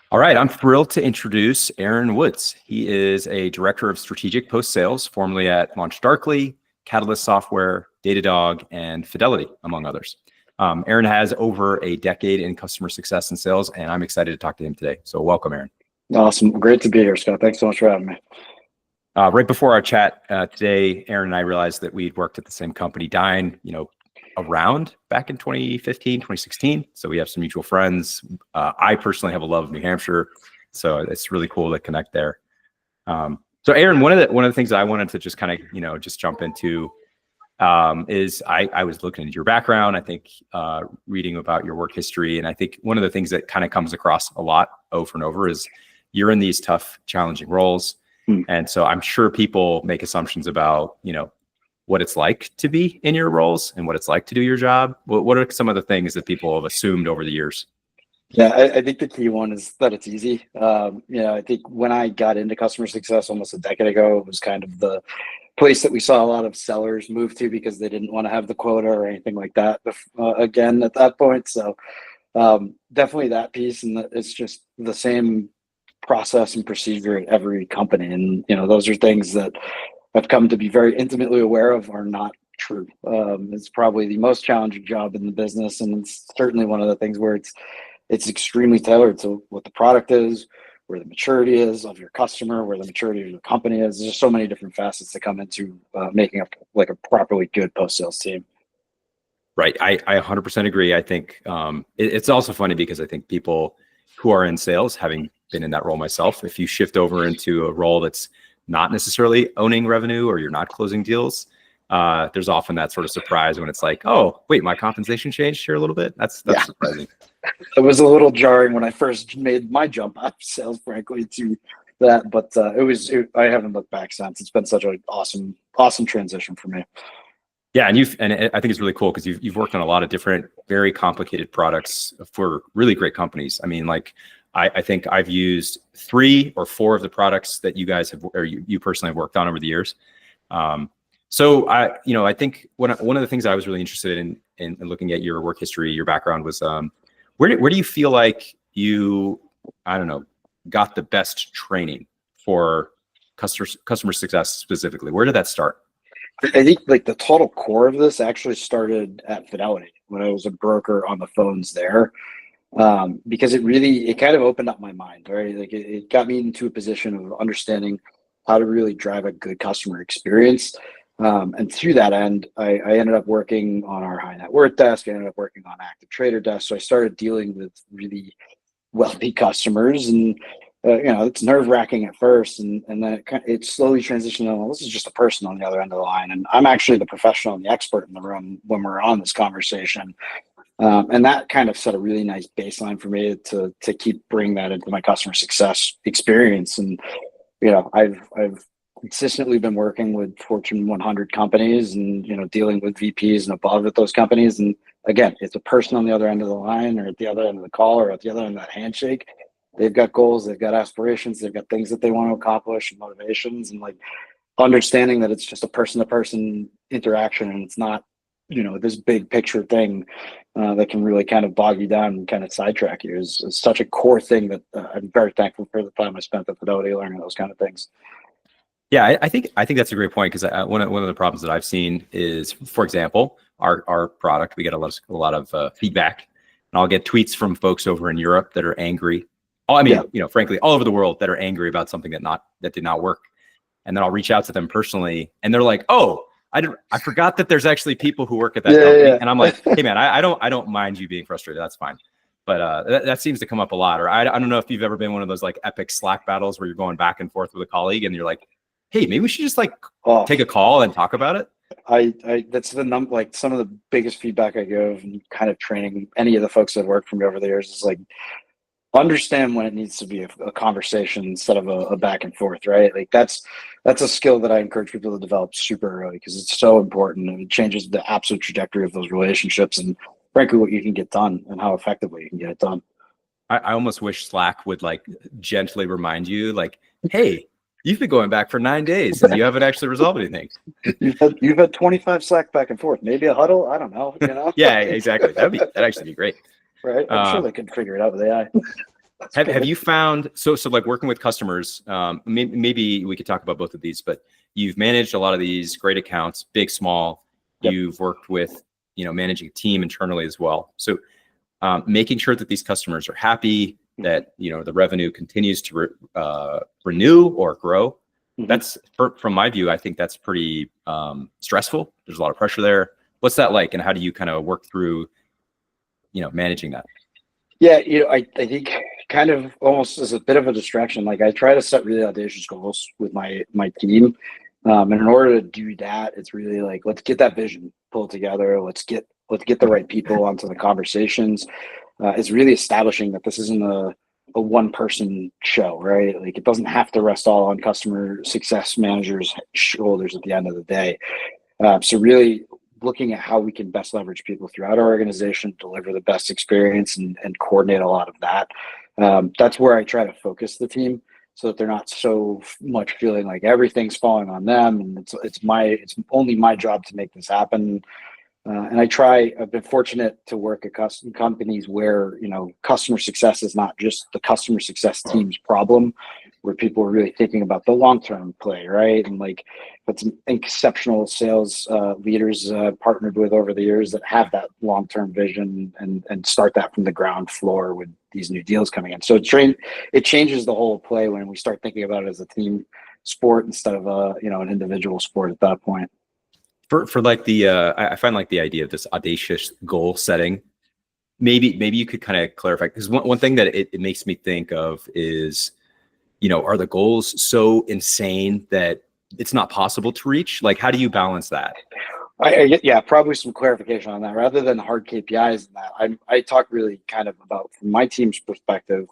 All right, I'm thrilled to introduce Aaron Woods. He is a director of strategic post-sales, formerly at LaunchDarkly, Catalyst Software, Datadog, and Fidelity, among others. Aaron has over a decade in customer success and sales, and I'm excited to talk to him today. So welcome, Aaron. Awesome. Great to be here, Scott. Thanks so much for having me. Right before our chat today, Aaron and I realized that we'd worked at the same company, Dine, around back in 2015, 2016. So we have some mutual friends. I personally have a love of New Hampshire, so it's really cool to connect there. So Aaron, one of the things that I wanted to just kind of, just jump into is I was looking into your background, I think reading about your work history. And I think one of the things that kind of comes across a lot over and over is you're in these tough, challenging roles. And so I'm sure people make assumptions about, what it's like to be in your roles and what it's like to do your job. What are some of the things that people have assumed over the years? Yeah, I think the key one is that it's easy. I think when I got into customer success almost a decade ago, it was kind of the place that we saw a lot of sellers move to because they didn't want to have the quota or anything like that again at that point. So definitely that piece. And it's just the same process and procedure at every company. And, those are things that I've come to be very intimately aware of are not true. It's probably the most challenging job in the business. And it's certainly one of the things where it's extremely tailored to what the product is, where the maturity is of your customer, where the maturity of your company is. There's so many different facets that come into making up like a properly good post-sales team. Right. I 100% agree. I think it's also funny because I think people who are in sales, having been in that role myself, if you shift over into a role that's not necessarily owning revenue or you're not closing deals, there's often that sort of surprise when it's like, oh, wait, my compensation changed here a little bit. That's surprising. It was a little jarring when I first made my jump out of sales, frankly, to that. But I haven't looked back since. It's been such an awesome transition for me. Yeah, and I think it's really cool because you've worked on a lot of different, very complicated products for really great companies. I mean, I think I've used 3 or 4 of the products that you guys have, or you personally have worked on over the years. So I think one of the things I was really interested in looking at your work history, your background was where do you feel like you, got the best training for customer success specifically? Where did that start? I think like the total core of this actually started at Fidelity when I was a broker on the phones there. Because it kind of opened up my mind, right? Like it got me into a position of understanding how to really drive a good customer experience. And through that end, I ended up working on our high net worth desk. I ended up working on active trader desk. So I started dealing with really wealthy customers, and it's nerve wracking at first, and then it slowly transitioned. Well, this is just a person on the other end of the line, and I'm actually the professional and the expert in the room when we're on this conversation. And that kind of set a really nice baseline for me to keep bringing that into my customer success experience. And I've consistently been working with Fortune 100 companies and dealing with VPs and above at those companies. And again, it's a person on the other end of the line, or at the other end of the call, or at the other end of that handshake. They've got goals, they've got aspirations, they've got things that they want to accomplish and motivations, and like understanding that it's just a person-to-person interaction, and it's not this big picture thing that can really kind of bog you down and kind of sidetrack you is such a core thing that I'm very thankful for the time I spent at Fidelity learning those kind of things. Yeah, I think that's a great point because one of the problems that I've seen is, for example, our product, we get a lot of feedback, and I'll get tweets from folks over in Europe that are angry. Frankly, all over the world that are angry about something that did not work, and then I'll reach out to them personally, and they're like, "Oh, I forgot that there's actually people who work at that company." Yeah. And I'm like, "Hey man, I don't mind you being frustrated. That's fine." But that seems to come up a lot. Or I don't know if you've ever been one of those like epic Slack battles where you're going back and forth with a colleague and you're like, "Hey, maybe we should just take a call and talk about it." That's like some of the biggest feedback I give and kind of training any of the folks that work for me over the years is like, understand when it needs to be a conversation instead of a back and forth, right? Like that's a skill that I encourage people to develop super early because it's so important and it changes the absolute trajectory of those relationships and frankly what you can get done and how effectively you can get it done. I almost wish Slack would gently remind you hey, you've been going back for 9 days and you haven't actually resolved anything. You've had 25 Slack back and forth, maybe a huddle, I don't know. Yeah, exactly. That'd actually be great. Right. I'm sure they can figure it out with AI. Have you found, so like working with customers, maybe we could talk about both of these, but you've managed a lot of these great accounts, big, small. Yep. You've worked with, managing a team internally as well. So making sure that these customers are happy, that, the revenue continues to renew or grow. That's, from my view, I think that's pretty stressful. There's a lot of pressure there. What's that like? And how do you kind of work through, managing that? Yeah, I think kind of almost as a bit of a distraction. Like I try to set really audacious goals with my team. And in order to do that, it's really like, let's get that vision pulled together. Let's get the right people onto the conversations. It's really establishing that this isn't a one person show, right? Like it doesn't have to rest all on customer success managers' shoulders at the end of the day. So really looking at how we can best leverage people throughout our organization, deliver the best experience and coordinate a lot of that. That's where I try to focus the team so that they're not so much feeling like everything's falling on them. And it's only my job to make this happen. And I've been fortunate to work at companies where, customer success is not just the customer success team's problem, where people are really thinking about the long-term play, right? And like, but some exceptional sales leaders partnered with over the years that have that long-term vision and start that from the ground floor with these new deals coming in. So it changes the whole play when we start thinking about it as a team sport instead of an individual sport at that point. For like I find like the idea of this audacious goal setting, maybe you could kind of clarify, because one thing that it makes me think of is, are the goals so insane that it's not possible to reach? Like, how do you balance that? Yeah, probably some clarification on that rather than hard KPIs and that. I talk really kind of about from my team's perspective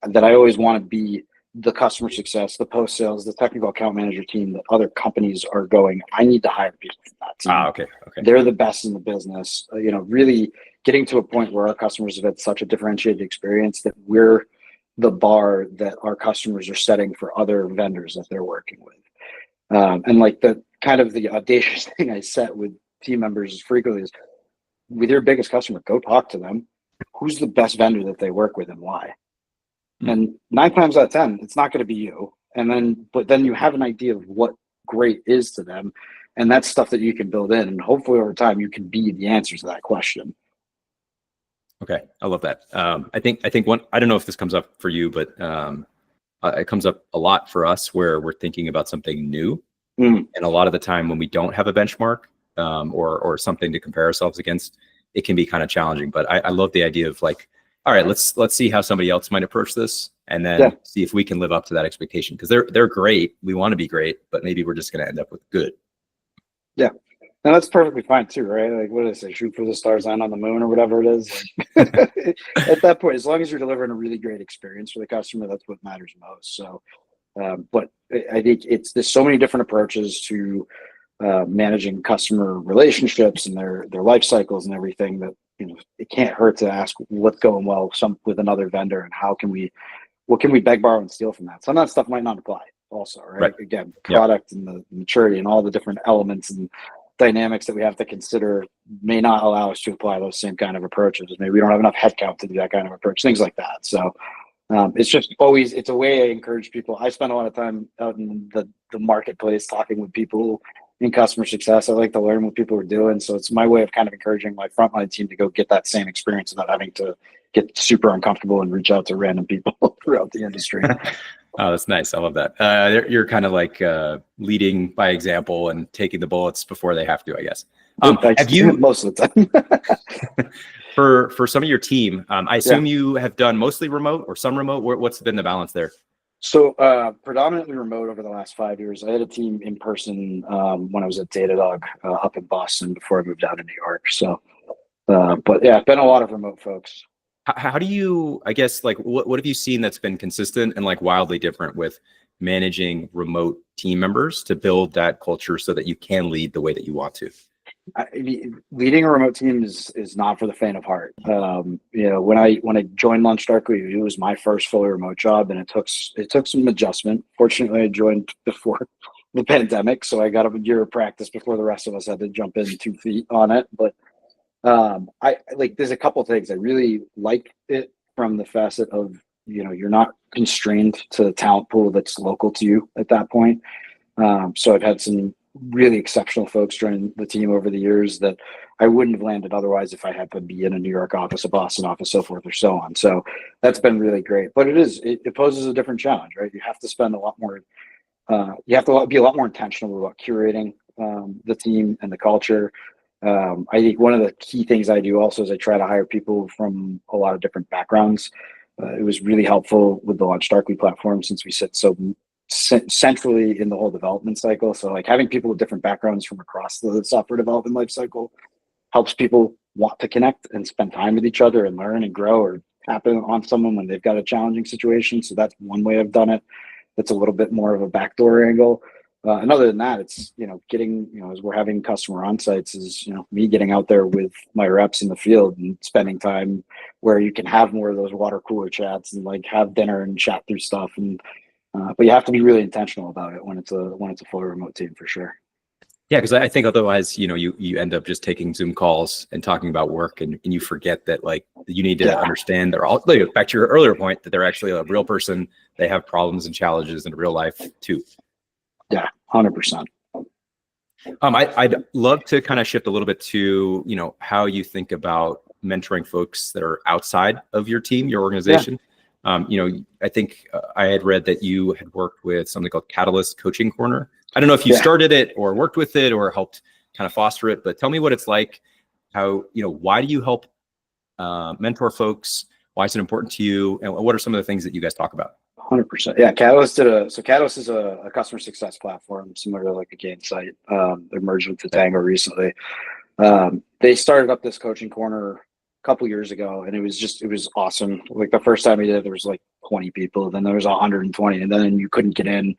that I always want to be the customer success, the post sales, the technical account manager team that other companies are going, I need to hire people for that team. Okay. They're the best in the business. Really getting to a point where our customers have had such a differentiated experience that we're the bar that our customers are setting for other vendors that they're working with. And like the kind of the audacious thing I set with team members frequently is, with your biggest customer, go talk to them. Who's the best vendor that they work with and why? And 9 times out of 10, it's not going to be you. But then you have an idea of what great is to them. And that's stuff that you can build in. And hopefully over time, you can be the answers to that question. Okay. I love that. I think one, I don't know if this comes up for you, but it comes up a lot for us where we're thinking about something new. And a lot of the time when we don't have a benchmark or something to compare ourselves against, it can be kind of challenging. But I love the idea of like, all right, let's see how somebody else might approach this, and then see if we can live up to that expectation, because they're great. We want to be great, but maybe we're just going to end up with good. Yeah, and that's perfectly fine too, right? Like, what do they say? Shoot for the stars, land on the moon, or whatever it is. Like, at that point, as long as you're delivering a really great experience for the customer, that's what matters most. So, but I think there's so many different approaches to managing customer relationships and their life cycles and everything that, it can't hurt to ask what's going well with another vendor and what can we beg, borrow, and steal from that. Some of that stuff might not apply also, right? Again, product and the maturity and all the different elements and dynamics that we have to consider may not allow us to apply those same kind of approaches. Maybe we don't have enough headcount to do that kind of approach, things like that. So it's a way I encourage people. I spend a lot of time out in the marketplace talking with people in customer success. I like to learn what people are doing. So it's my way of kind of encouraging my frontline team to go get that same experience without having to get super uncomfortable and reach out to random people throughout the industry. Oh, that's nice. I love that. You're kind of like leading by example and taking the bullets before they have to, I guess. Have you most of the time? for some of your team, I assume you have done mostly remote or some remote. What's been the balance there? So predominantly remote over the last 5 years. I had a team in person when I was at Datadog up in Boston before I moved out to New York. So, but yeah, been a lot of remote folks. How do you, I guess, like what have you seen that's been consistent and like wildly different with managing remote team members to build that culture so that you can lead the way that you want to? Leading a remote team is not for the faint of heart. When I joined LaunchDarkly, it was my first fully remote job, and it took some adjustment. Fortunately, I joined before the pandemic, so I got a year of practice before the rest of us had to jump in 2 feet on it. But there's a couple of things I really like it from the facet of you're not constrained to the talent pool that's local to you at that point. So I've had some really exceptional folks join the team over the years that I wouldn't have landed otherwise if I had to be in a New York office, a Boston office, so forth or so on. So that's been really great. But it poses a different challenge, right? You have to spend a lot more. You have to be a lot more intentional about curating the team and the culture. I think one of the key things I do also is I try to hire people from a lot of different backgrounds. It was really helpful with the LaunchDarkly platform since we sit so centrally in the whole development cycle. So like having people with different backgrounds from across the software development life cycle helps people want to connect and spend time with each other and learn and grow or tap in on someone when they've got a challenging situation. So that's one way I've done it. That's a little bit more of a backdoor angle. And other than that, it's, getting, as we're having customer on-sites is, me getting out there with my reps in the field and spending time where you can have more of those water cooler chats and like have dinner and chat through stuff. And, but you have to be really intentional about it when it's a fully remote team for sure. Yeah, because I think otherwise, you end up just taking Zoom calls and talking about work, and you forget that like you need to understand they're all, like, back to your earlier point, that they're actually a real person. They have problems and challenges in real life too. Yeah, 100%. I'd love to kind of shift a little bit to, how you think about mentoring folks that are outside of your team, your organization. I think I had read that you had worked with something called Catalyst Coaching Corner. I don't know if you started it or worked with it or helped kind of foster it, but tell me what it's like. How, why do you help mentor folks? Why is it important to you? And what are some of the things that you guys talk about? 100%. Yeah, Catalyst Catalyst is a customer success platform similar to like a Gainsight. They're merged with Tango recently. They started up this coaching corner a couple years ago, and it was awesome. Like the first time we did it, there was like 20 people, then there was 120, and then you couldn't get in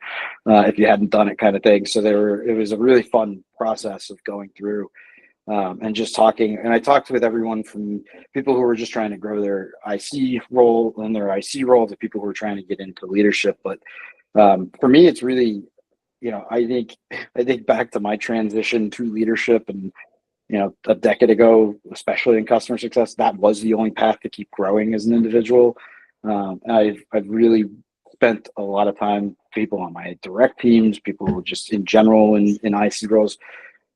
if you hadn't done it, kind of thing. So it was a really fun process of going through and just talking. And I talked with everyone from people who were just trying to grow their IC role and their IC role to people who were trying to get into leadership. But for me, it's really, I think back to my transition to leadership and, a decade ago, especially in customer success, that was the only path to keep growing as an individual. I've really spent a lot of time, people on my direct teams, people just in general in IC roles,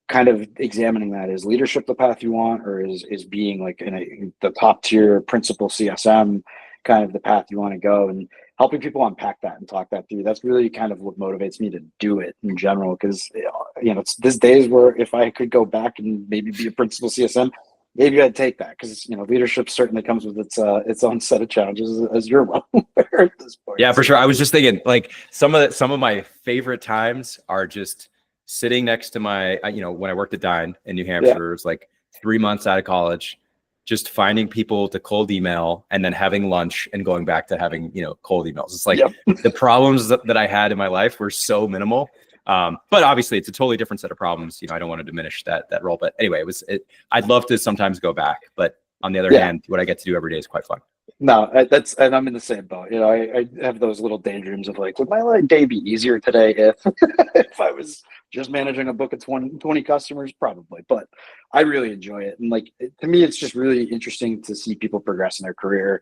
kind of examining that. Is leadership the path you want, or is being like in the top tier principal CSM kind of the path you want to go, and helping people unpack that and talk that through. That's really kind of what motivates me to do it in general. Because, it's these days where if I could go back and maybe be a principal CSM, maybe I'd take that, because, leadership certainly comes with its own set of challenges, as you're well aware at this point. Yeah, for sure. I was just thinking, like, some of my favorite times are just sitting next to my, when I worked at Dine in New Hampshire, it was like 3 months out of college, just finding people to cold email and then having lunch and going back to having, cold emails. It's like the problems that I had in my life were so minimal. But obviously it's a totally different set of problems. I don't want to diminish that role, but anyway, I'd love to sometimes go back, but on the other hand, what I get to do every day is quite fun. No, and I'm in the same boat. I have those little daydreams of like, would my day be easier today if if I was just managing a book of 20 customers? Probably, but I really enjoy it. And like, to me, it's just really interesting to see people progress in their career.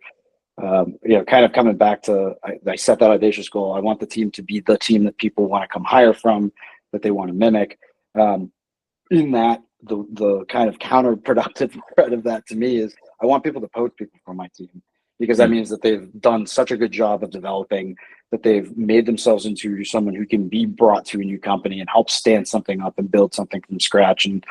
Kind of coming back to, I set that audacious goal. I want the team to be the team that people want to come hire from, that they want to mimic. In that, the kind of counterproductive threat of that to me is I want people to poach people from my team, because that means that they've done such a good job of developing, that they've made themselves into someone who can be brought to a new company and help stand something up and build something from scratch. And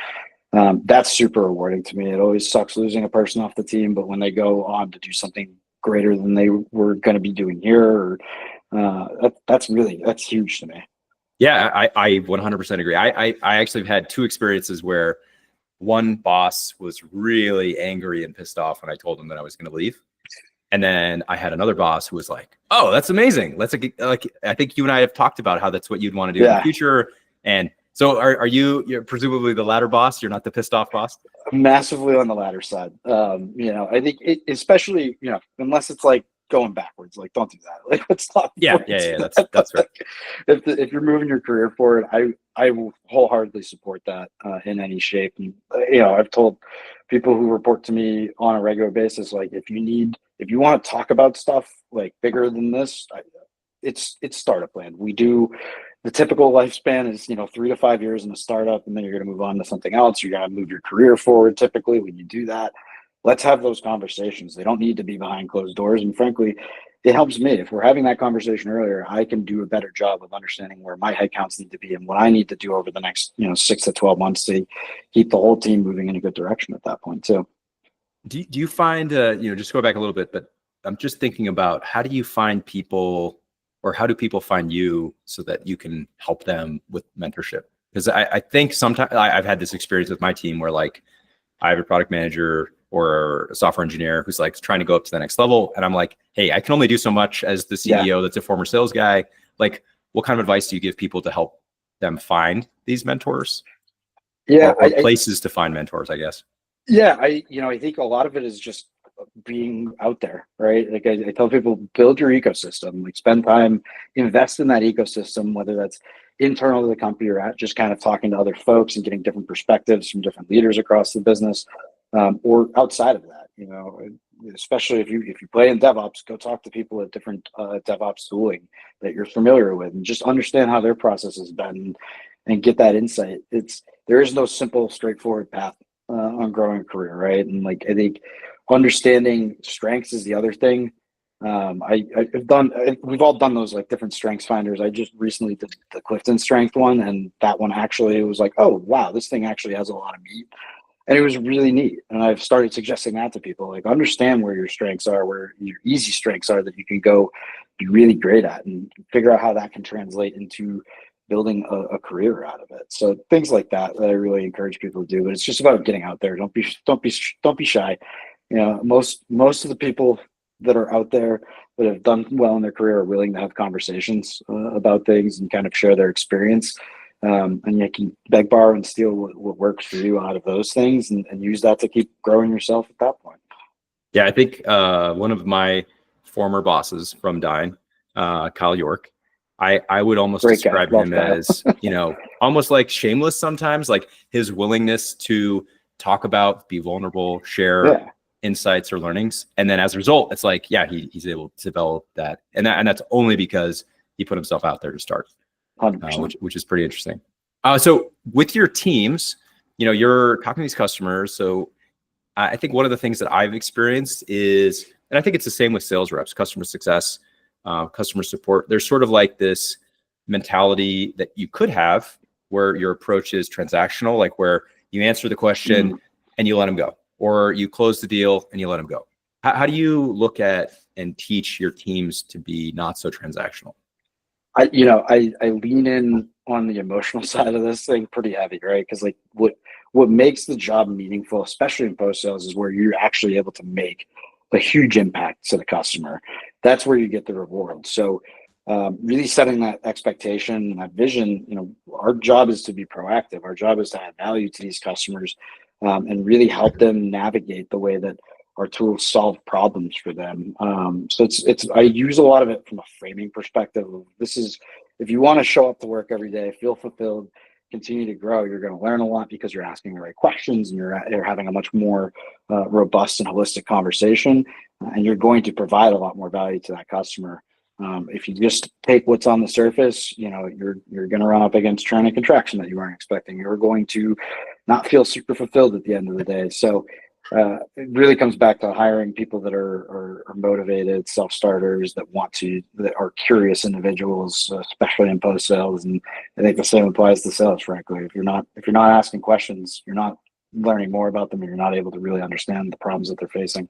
that's super rewarding to me. It always sucks losing a person off the team, but when they go on to do something greater than they were going to be doing here, that's huge to me. Yeah, I 100% agree. I actually have had 2 experiences where one boss was really angry and pissed off when I told him that I was going to leave. And then I had another boss who was like, "Oh, that's amazing. Let's like I think you and I have talked about how that's what you'd want to do in the future." And so you're presumably the latter boss. You're not the pissed off boss. Massively on the latter side. I think especially, unless it's like going backwards, like don't do that. Like let's stop. Yeah. That's right. If you're moving your career forward, I will wholeheartedly support that in any shape. And I've told people who report to me on a regular basis, like if you need if you want to talk about stuff like bigger than this, it's startup land. We do the typical lifespan is 3 to 5 years in a startup, and then you're going to move on to something else. You're going to move your career forward. Typically, when you do that, let's have those conversations. They don't need to be behind closed doors. And frankly, it helps me. If we're having that conversation earlier, I can do a better job of understanding where my headcounts need to be and what I need to do over the next 6 to 12 months to keep the whole team moving in a good direction at that point too. Do you find, just go back a little bit, but I'm just thinking about how do you find people, or how do people find you so that you can help them with mentorship? Because I think sometimes I've had this experience with my team where like I have a product manager or a software engineer who's like trying to go up to the next level. And I'm like, hey, I can only do so much as the CEO that's a former sales guy. Like, what kind of advice do you give people to help them find these mentors? Or places to find mentors, I guess. Yeah, I think a lot of it is just being out there, right? Like I tell people, build your ecosystem, like spend time, invest in that ecosystem, whether that's internal to the company or just kind of talking to other folks and getting different perspectives from different leaders across the business, or outside of that, especially if you play in DevOps, go talk to people at different DevOps tooling that you're familiar with and just understand how their process has been and get that insight. There is no simple, straightforward path on growing a career, right? And like I think understanding strengths is the other thing. We've all done those like different strengths finders. I just recently did the Clifton strength one, and that one actually was like, oh wow, this thing actually has a lot of meat, and it was really neat. And I've started suggesting that to people, like understand where your strengths are, where your easy strengths are that you can go be really great at, and figure out how that can translate into building a career out of it. So things like that I really encourage people to do. But it's just about getting out there. Don't be shy. Most of the people that are out there that have done well in their career are willing to have conversations about things and kind of share their experience. And you can beg, borrow, and steal what works for you out of those things, and use that to keep growing yourself at that point. Yeah, I think one of my former bosses from Dine, Kyle York, I would almost describe him as, almost like shameless sometimes, like his willingness to talk about, be vulnerable, share insights or learnings. And then as a result, it's like, he's able to develop that. And that's only because he put himself out there to start, which is pretty interesting. So with your teams, you're talking to these customers. So I think one of the things that I've experienced is, and I think it's the same with sales reps, customer success, customer support. There's sort of like this mentality that you could have where your approach is transactional, like where you answer the question and you let them go, or you close the deal and you let them go. How do you look at and teach your teams to be not so transactional? I lean in on the emotional side of this thing pretty heavy, right? Because like what makes the job meaningful, especially in post sales, is where you're actually able to make a huge impact to the customer. That's where you get the reward. So really setting that expectation and that vision, our job is to be proactive. Our job is to add value to these customers and really help them navigate the way that our tools solve problems for them. So I use a lot of it from a framing perspective. If you want to show up to work every day, feel fulfilled, continue to grow, you're going to learn a lot because you're asking the right questions and you're having a much more robust and holistic conversation, and you're going to provide a lot more value to that customer. If you just take what's on the surface, you're going to run up against churn and contraction that you weren't expecting. You're going to not feel super fulfilled at the end of the day. So it really comes back to hiring people that are motivated, self-starters, that are curious individuals, especially in post sales. And I think the same applies to sales, frankly. If you're not asking questions, you're not learning more about them, and you're not able to really understand the problems that they're facing.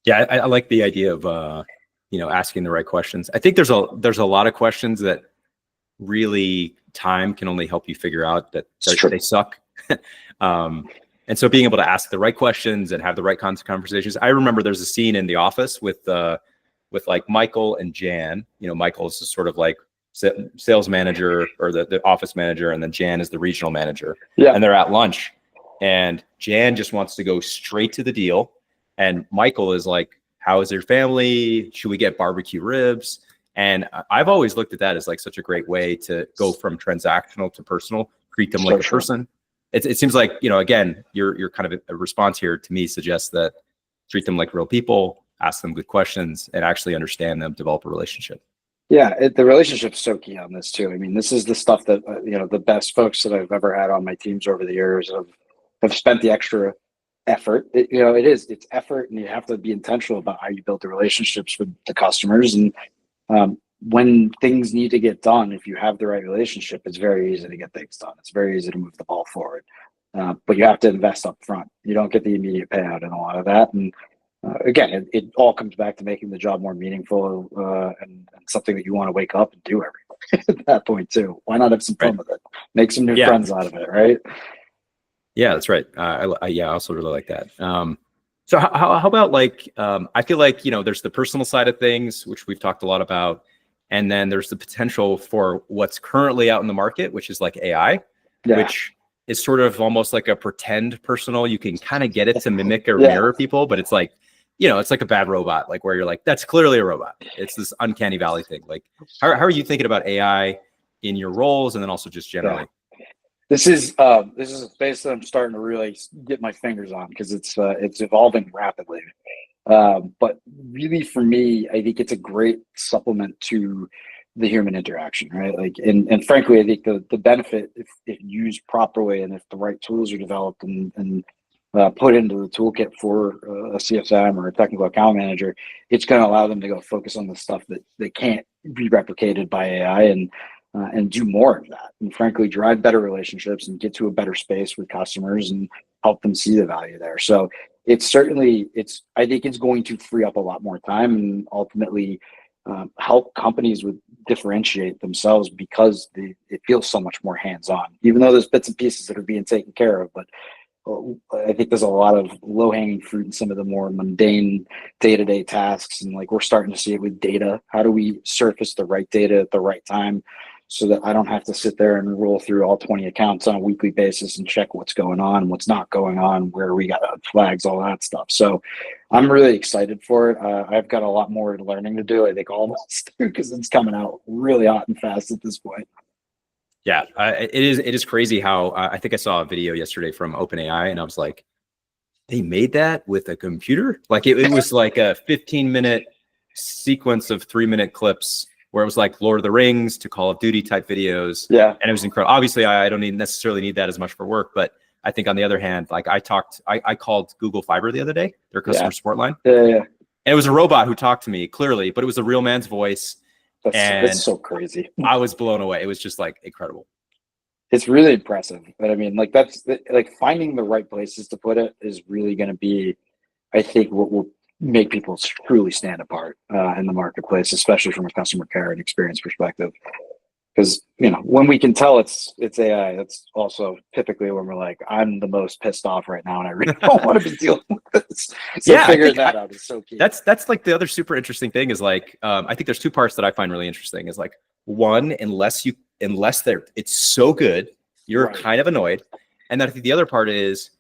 Yeah, I like the idea of asking the right questions. I think there's a lot of questions that really time can only help you figure out that they suck. And so being able to ask the right questions and have the right kinds of conversations. I remember there's a scene in The Office with like Michael and Jan. Michael is sort of like sales manager or the office manager, and then Jan is the regional manager. Yeah. And they're at lunch, and Jan just wants to go straight to the deal. And Michael is like, how is your family? Should we get barbecue ribs? And I've always looked at that as like such a great way to go from transactional to personal, treat them like a person. It seems like, again, your kind of a response here to me suggests that treat them like real people, ask them good questions, and actually understand them, develop a relationship. Yeah, the relationship's so key on this too. I mean, this is the stuff that the best folks that I've ever had on my teams over the years have spent the extra effort. It's effort, and you have to be intentional about how you build the relationships with the customers. And when things need to get done, if you have the right relationship, it's very easy to get things done. It's very easy to move the ball forward. But you have to invest up front. You don't get the immediate payout in a lot of that. And again, it all comes back to making the job more meaningful and something that you want to wake up and do every at that point too. Why not have some fun with it? Make some new friends out of it, right? Yeah, that's right. I also really like that. So how about I feel like, there's the personal side of things, which we've talked a lot about. And then there's the potential for what's currently out in the market, which is like AI, which is sort of almost like a pretend personal. You can kind of get it to mimic or mirror people, but it's like, it's like a bad robot, like where you're like, that's clearly a robot. It's this uncanny valley thing. Like, how are you thinking about AI in your roles, and then also just generally? This is a space that I'm starting to really get my fingers on because it's evolving rapidly. But really, for me, I think it's a great supplement to the human interaction, right? And frankly, I think the benefit, if used properly and if the right tools are developed and put into the toolkit for a CSM or a technical account manager, it's going to allow them to go focus on the stuff that can't be replicated by AI and do more of that. And frankly, drive better relationships and get to a better space with customers and help them see the value there. So I think it's going to free up a lot more time and ultimately help companies differentiate themselves because it feels so much more hands-on, even though there's bits and pieces that are being taken care of. But I think there's a lot of low-hanging fruit in some of the more mundane day-to-day tasks. And we're starting to see it with data. How do we surface the right data at the right time so that I don't have to sit there and roll through all 20 accounts on a weekly basis and check what's going on, what's not going on, where we got flags, all that stuff. So I'm really excited for it. I've got a lot more learning to do. I think all of us do, because it's coming out really hot and fast at this point. Yeah, it is crazy how I think I saw a video yesterday from OpenAI, and I was like, they made that with a computer? Like it was like a 15-minute sequence of 3-minute clips where it was like Lord of the Rings to Call of Duty type videos. Yeah. And it was incredible. Obviously, I don't necessarily need that as much for work, but I think on the other hand, I called Google Fiber the other day, their customer support line. Yeah. And it was a robot who talked to me clearly, but it was a real man's voice. That's so crazy. I was blown away. It was just incredible. It's really impressive. But I mean, that's finding the right places to put it is really going to be, I think, what will make people truly stand apart in the marketplace, especially from a customer care and experience perspective. Because when we can tell it's AI, that's also typically when we're like, I'm the most pissed off right now, and I really don't want to be dealing with this. So figuring that out is so key. That's the other super interesting thing is I think there's two parts that I find really interesting. Is one, unless it's so good, you're kind of annoyed, and then I think the other part is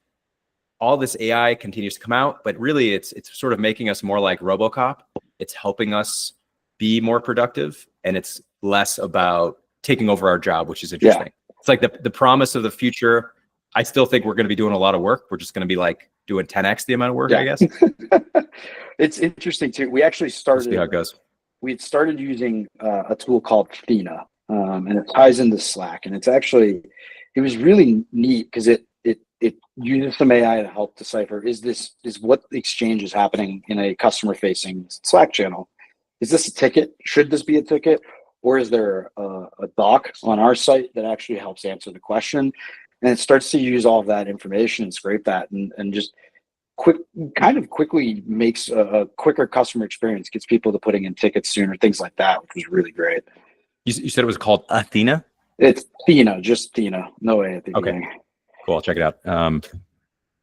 all this AI continues to come out, but really it's sort of making us more like RoboCop. It's helping us be more productive, and it's less about taking over our job, which is interesting. Yeah. It's like the promise of the future. I still think we're going to be doing a lot of work. We're just going to be doing 10x the amount of work, I guess. It's interesting too. We actually started. Let's see how it goes. We started using a tool called Thena, and it ties into Slack. And it was really neat because it uses some AI to help decipher, is what the exchange is happening in a customer facing Slack channel. Is this a ticket? Should this be a ticket? Or is there a doc on our site that actually helps answer the question? And it starts to use all of that information and scrape that and just quickly makes a quicker customer experience, gets people to putting in tickets sooner, things like that, which was really great. You said it was called Athena? It's Thena, just Thena. No A at the beginning. Cool, I'll check it out.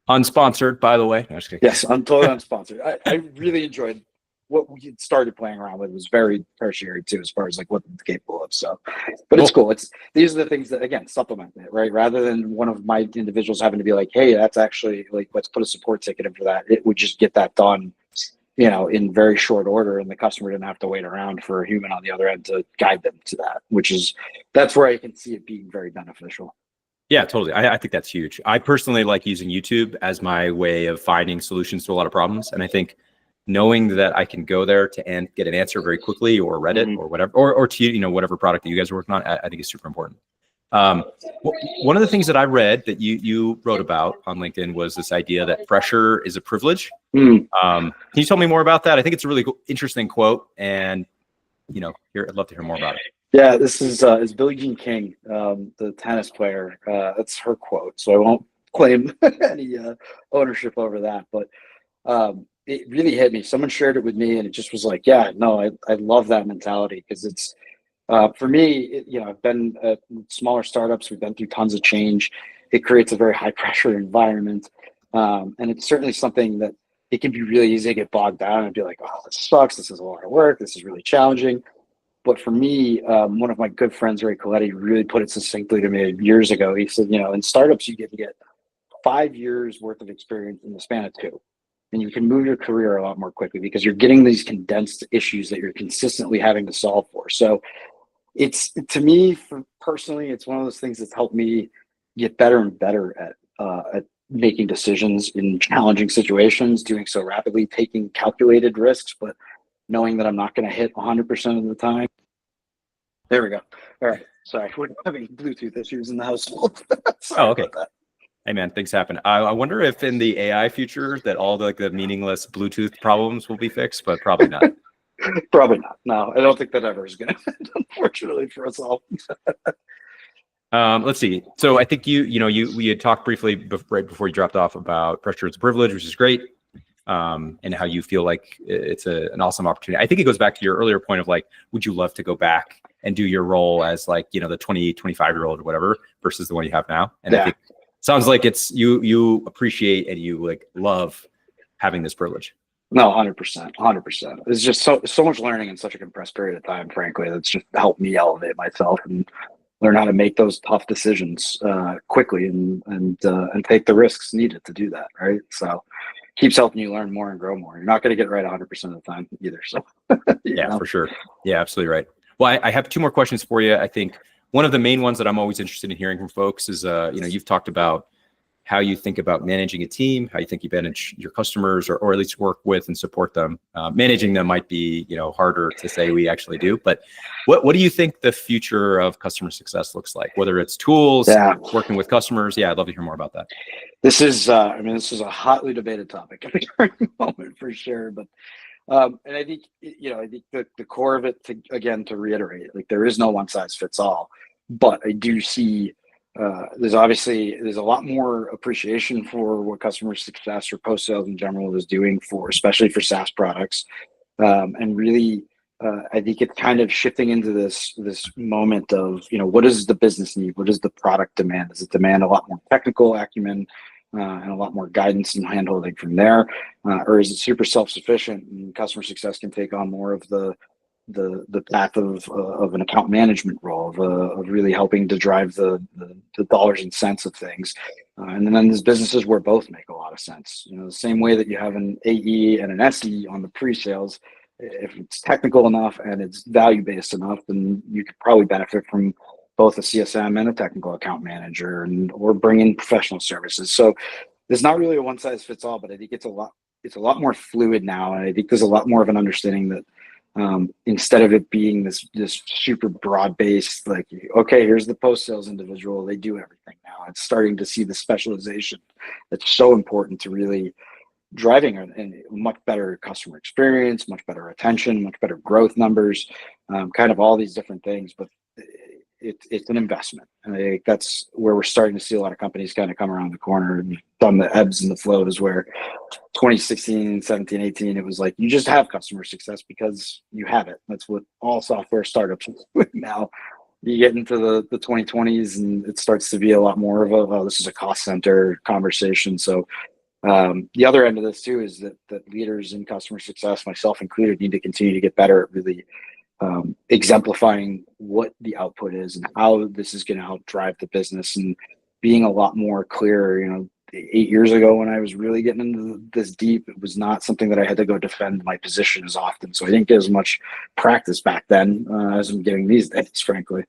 Unsponsored, by the way. No, just kidding. Yes, I'm totally unsponsored. I really enjoyed what we started playing around with. It was very tertiary too, as far as what it's capable of. So, but it's cool. These are the things that, again, supplement it, right? Rather than one of my individuals having to be like, hey, that's actually let's put a support ticket in for that. It would just get that done, in very short order, and the customer didn't have to wait around for a human on the other end to guide them to that, that's where I can see it being very beneficial. Yeah, totally. I think that's huge. I personally like using YouTube as my way of finding solutions to a lot of problems. And I think knowing that I can go there to get an answer very quickly, or Reddit or whatever, or to, whatever product that you guys are working on, I think is super important. One of the things that I read that you wrote about on LinkedIn was this idea that pressure is a privilege. Can you tell me more about that? I think it's a really interesting quote, and I'd love to hear more about it. Yeah, this is Billie Jean King, the tennis player. That's her quote, so I won't claim any ownership over that. But it really hit me. Someone shared it with me, and it just was like, yeah, no, I love that mentality, because it's for me. I've been at smaller startups. We've been through tons of change. It creates a very high pressure environment, and it's certainly something that it can be really easy to get bogged down and be like, oh, this sucks. This is a lot of work. This is really challenging. But for me, one of my good friends, Ray Coletti, really put it succinctly to me years ago. He said, in startups, you get to get 5 years worth of experience in the span of 2. And you can move your career a lot more quickly because you're getting these condensed issues that you're consistently having to solve for. So it's, to me, personally, it's one of those things that's helped me get better and better at making decisions in challenging situations, doing so rapidly, taking calculated risks, but knowing that I'm not going to hit 100% of the time. There we go. All right. Sorry, we're having Bluetooth issues in the household. Oh, okay. Hey man, things happen. I wonder if in the AI future that all the meaningless Bluetooth problems will be fixed, but probably not. Probably not. No, I don't think that ever is going to end, unfortunately, for us all. Let's see. So I think we had talked briefly right before you dropped off about pressure as a privilege, which is great. And how you feel like it's an awesome opportunity. I think it goes back to your earlier point of like, would you love to go back and do your role as like, the 20, 25-year-old or whatever versus the one you have now? And I think it sounds like it's you appreciate and you like love having this privilege. No, 100%. It's just so much learning in such a compressed period of time, frankly, that's just helped me elevate myself and learn how to make those tough decisions quickly and take the risks needed to do that, right? So keeps helping you learn more and grow more. You're not going to get it right 100% of the time either. So yeah, for sure. Yeah, absolutely right. Well, I have 2 more questions for you. I think one of the main ones that I'm always interested in hearing from folks is, you've talked about how you think about managing a team, how you think you manage your customers, or at least work with and support them. Managing them might be, harder to say we actually do, but what do you think the future of customer success looks like? Whether it's tools, working with customers. Yeah, I'd love to hear more about that. This is a hotly debated topic at the current moment for sure. But and I think, the core of it, to reiterate, like there is no one size fits all, but I do see there's a lot more appreciation for what customer success or post sales in general is doing especially for SaaS products. And really, I think it's kind of shifting into this moment of, what does the business need? What does the product demand? Does it demand a lot more technical acumen and a lot more guidance and handholding from there? Or is it super self-sufficient and customer success can take on more of the path of an account management role of really helping to drive the dollars and cents of things. And then there's businesses where both make a lot of sense. The same way that you have an AE and an SE on the pre-sales, if it's technical enough and it's value-based enough, then you could probably benefit from both a CSM and a technical account manager, or bring in professional services. So there's not really a one size fits all, but I think it's a lot more fluid now. And I think there's a lot more of an understanding that instead of it being this super broad-based, like, okay, here's the post-sales individual, they do everything now. It's starting to see the specialization that's so important to really driving a much better customer experience, much better retention, much better growth numbers, kind of all these different things. But it's an investment. And I think that's where we're starting to see a lot of companies kind of come around the corner and done the ebbs and the flows, where 2016, 17, 18, it was like, you just have customer success because you have it. That's what all software startups are now. You get into the 2020s and it starts to be a lot more of this is a cost center conversation. So the other end of this too is that leaders in customer success, myself included, need to continue to get better at really exemplifying what the output is and how this is going to help drive the business, and being a lot more clear. 8 years ago, when I was really getting into this deep, it was not something that I had to go defend my position as often. So I didn't get as much practice back then as I'm getting these days, frankly.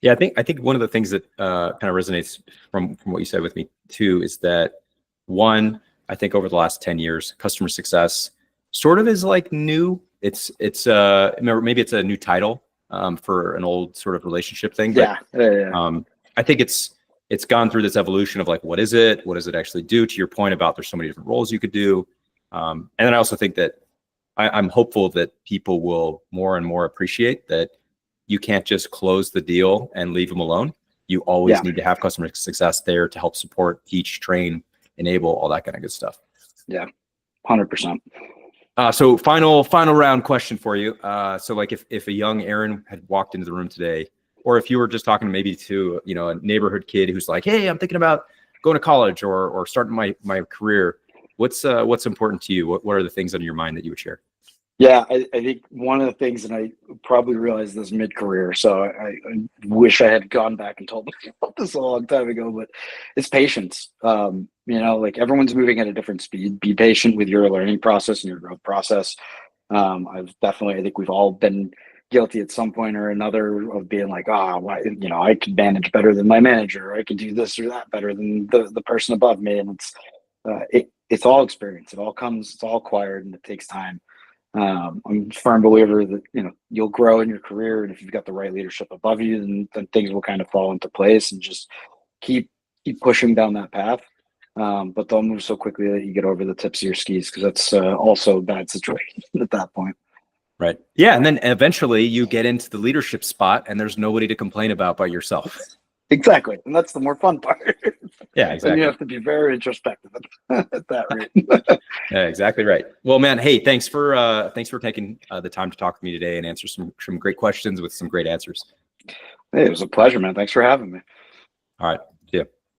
Yeah, I think one of the things that kind of resonates from what you said with me too is that one, I think over the last 10 years, customer success sort of is like new. It's maybe it's a new title for an old sort of relationship thing, but I think it's gone through this evolution of like, what is it? What does it actually do? To your point about there's so many different roles you could do. And then I also think that I'm hopeful that people will more and more appreciate that you can't just close the deal and leave them alone. You always need to have customer success there to help support, teach, train, enable, all that kind of good stuff. Yeah, 100%. So final round question for you. So like if a young Aaron had walked into the room today, or if you were just talking maybe to, you know, a neighborhood kid who's like, hey, I'm thinking about going to college or starting my career. What's important to you? What are the things on your mind that you would share? Yeah, I think one of the things, and I probably realized this mid-career, so I wish I had gone back and told myself this a long time ago, but it's patience. You know, like everyone's moving at a different speed. Be patient with your learning process and your growth process. I think we've all been guilty at some point or another of being like, you know, I can manage better than my manager, or I can do this or that better than the person above me. And it's all experience. It's all acquired, and it takes time. I'm a firm believer that, you know, you'll grow in your career, and if you've got the right leadership above you, then things will kind of fall into place, and just keep pushing down that path. But don't move so quickly that you get over the tips of your skis, because that's also a bad situation at that point. Right. Yeah. And then eventually you get into the leadership spot and there's nobody to complain about but yourself. Exactly. And that's the more fun part. Yeah, exactly. And you have to be very introspective at that rate. Yeah, exactly right. Well, man, hey, thanks for taking the time to talk with me today and answer some great questions with some great answers. Hey, it was a pleasure, man. Thanks for having me. All right.